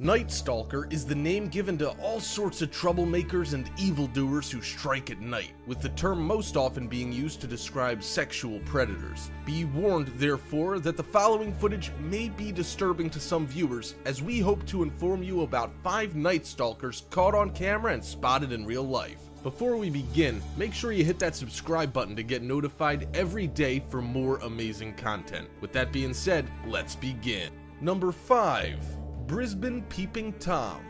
Night Stalker is the name given to all sorts of troublemakers and evildoers who strike at night, with the term most often being used to describe sexual predators. Be warned, therefore, that the following footage may be disturbing to some viewers, as we hope to inform you about 5 Night Stalkers caught on camera and spotted in real life. Before we begin, make sure you hit that subscribe button to get notified every day for more amazing content. With that being said, let's begin. Number 5. Brisbane Peeping Tom.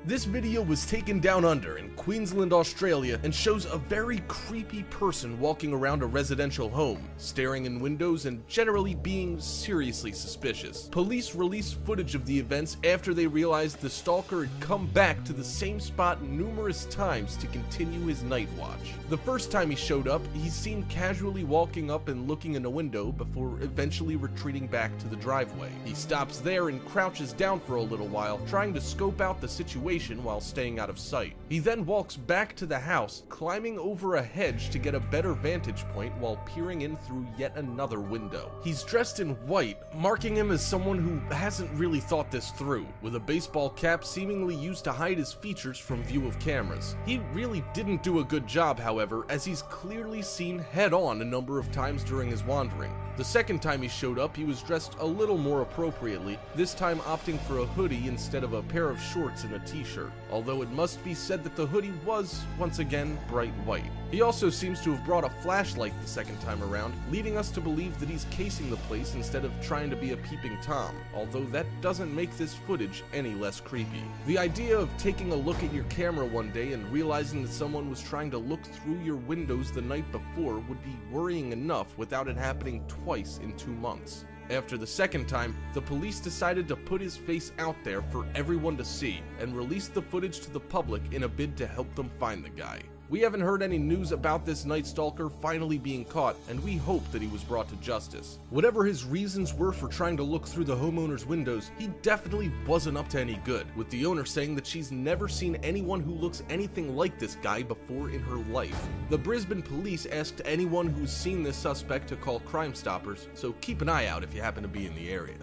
This video was taken down under in Queensland, Australia, and shows a very creepy person walking around a residential home, staring in windows and generally being seriously suspicious. Police released footage of the events after they realized the stalker had come back to the same spot numerous times to continue his night watch. The first time he showed up, he's seen casually walking up and looking in a window before eventually retreating back to the driveway. He stops there and crouches down for a little while, trying to scope out the situation while staying out of sight. He then walks back to the house, climbing over a hedge to get a better vantage point while peering in through yet another window. He's dressed in white, marking him as someone who hasn't really thought this through, with a baseball cap seemingly used to hide his features from view of cameras. He really didn't do a good job, however, as he's clearly seen head-on a number of times during his wandering. The second time he showed up, he was dressed a little more appropriately, this time opting for a hoodie instead of a pair of shorts and a t-shirt, although it must be said that the hoodie was, once again, bright white. He also seems to have brought a flashlight the second time around, leading us to believe that he's casing the place instead of trying to be a peeping Tom, although that doesn't make this footage any less creepy. The idea of taking a look at your camera one day and realizing that someone was trying to look through your windows the night before would be worrying enough without it happening twice in 2 months. After the second time, the police decided to put his face out there for everyone to see and released the footage to the public in a bid to help them find the guy. We haven't heard any news about this Night Stalker finally being caught, and we hope that he was brought to justice. Whatever his reasons were for trying to look through the homeowner's windows, he definitely wasn't up to any good, with the owner saying that she's never seen anyone who looks anything like this guy before in her life. The Brisbane police asked anyone who's seen this suspect to call Crime Stoppers, so keep an eye out if you happen to be in the area.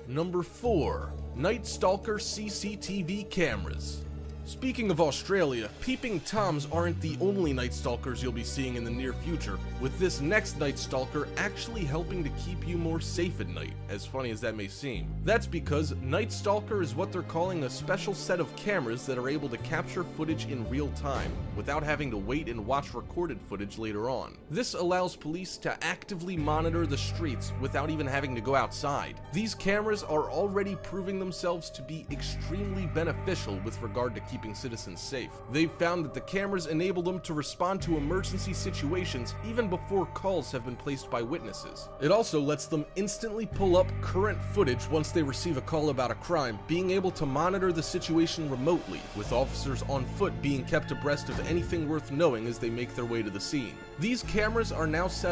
Number 4. Night Stalker CCTV cameras. Speaking of Australia, peeping Toms aren't the only Night Stalkers you'll be seeing in the near future, with this next Night Stalker actually helping to keep you more safe at night, as funny as that may seem. That's because Night Stalker is what they're calling a special set of cameras that are able to capture footage in real time, without having to wait and watch recorded footage later on. This allows police to actively monitor the streets without even having to go outside. These cameras are already proving themselves to be extremely beneficial with regard to keeping citizens safe. They've found that the cameras enable them to respond to emergency situations even before calls have been placed by witnesses. It also lets them instantly pull up current footage once they receive a call about a crime, being able to monitor the situation remotely, with officers on foot being kept abreast of anything worth knowing as they make their way to the scene. These cameras are now set